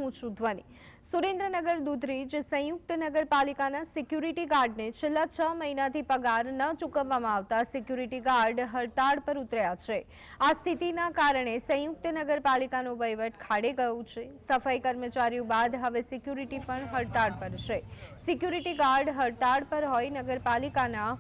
ઊંચું ધ્વનિ। સુરેન્દ્રનગર દૂધરેજ સંયુક્ત નગરપાલિકાના સિક્યુરિટી ગાર્ડને છેલ્લા 6 મહિનાથી પગાર ન ચૂકવવામાં આવતા સિક્યુરિટી ગાર્ડ હડતાળ પર ઉતર્યા છે। આ સ્થિતિના કારણે સંયુક્ત નગરપાલિકાનો વહીવટ ખાડે ગયો છે। સફાઈ કર્મચારીઓ બાદ હવે સિક્યુરિટી પણ હડતાળ પર છે। સિક્યુરિટી ગાર્ડ હડતાળ પર હોય નગરપાલિકાના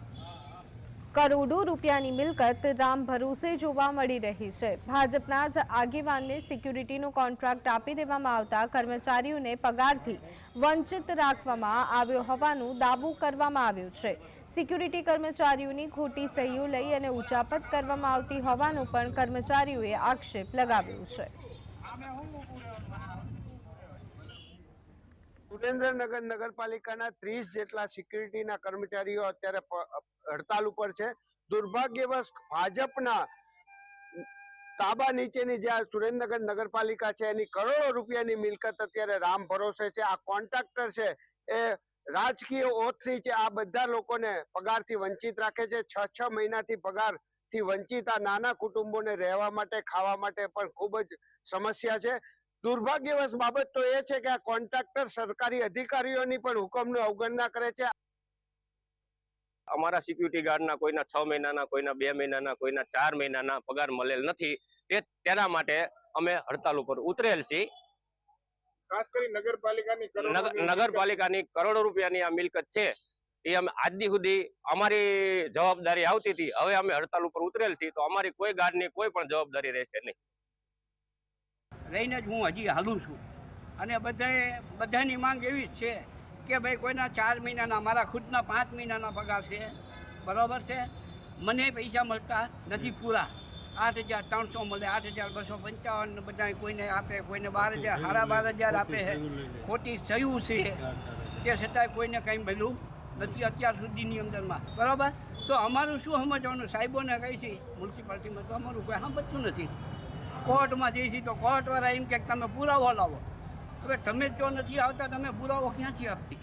કરોડો રૂપિયાની મિલકત રામ ભરોસે જોવા મળી રહી છે। ભાજપના જ આગેવાનને સિક્યુરિટીનો કોન્ટ્રાક્ટ આપી દેવામાં આવતા કર્મચારીઓને પગારથી વંચિત રાખવામાં આવ્યો હોવાનો દાવો કરવામાં આવ્યો છે। સિક્યુરિટી કર્મચારીઓની ખોટી સહીઓ લઈ અને ઉચાપત કરવામાં આવતી હોવાનો પણ કર્મચારીઓએ આક્ષેપ લગાવ્યો છે। સુરેન્દ્રનગર નગરપાલિકાના 30 જેટલા સિક્યુરિટીના કર્મચારીઓ અત્યારે હડતાલ ઉપર છે। દુર્ભાગ્યવશ ભાજપના તાબા નીચેની જે સુરેન્દ્રનગર નગરપાલિકા છે એની કરોડો રૂપિયાની મિલકત અત્યારે રામ ભરોસે છે। આ કોન્ટ્રાક્ટર છે એ રાજકીય ઓથરી છે। આ બધા લોકોને પગારથી વંચિત રાખે છે। 6 મહિનાથી પગારથી વંચિત આ નાના કુટુંબોને રહેવા માટે ખાવા માટે પણ ખૂબ જ સમસ્યા છે। દુર્ભાગ્યવશ બાબત તો એ છે કે આ કોન્ટ્રાક્ટર સરકારી અધિકારીઓની પણ હુકમની અવગણના કરે છે। અમારા સિક્યુરિટી ગાર્ડના કોઈના 6 મહિનાના, કોઈના 2 મહિનાના, કોઈના 4 મહિનાના પગાર મળેલ નથી। તેના માટે અમે હડતાલ ઉપર ઉતરેલ છીએ। ખાસ કરી નગરપાલિકાની કરોડો રૂપિયાની આ મિલકત છે એ અમે આજ દી સુધી અમારી જવાબદારી આવતી હતી। હવે અમે હડતાલ ઉપર ઉતરેલ છીએ તો અમારી કોઈ ગાર્ડની કોઈ પણ જવાબદારી રહેશે નહીં। રહીને જ હું હજી હાલું છું અને બધાની માંગ એવી જ છે કે ભાઈ કોઈના 4 મહિનાના, મારા ખુદના 5 મહિનાના પગાર છે, બરાબર છે। મને પૈસા મળતા નથી પૂરા। 8,300 મળે, 8,255 બધા કોઈને આપે, કોઈને 12,000, 12,500 આપે છે। ખોટી સહી છે તે છતાંય કોઈને કંઈ મળ્યું નથી અત્યાર સુધીની અંદરમાં, બરાબર। તો અમારું શું સમજવાનું? સાહેબોને કહી છે મ્યુનિસિપાલિટીમાં તો અમારું કોઈ સાંભળતું નથી। કોર્ટમાં જઈએ છીએ તો કોર્ટવાળા એમ કે તમે પુરાવો લાવો। હવે તમે જો નથી આવતા, તમે પુરાવો ક્યાંથી આપતી?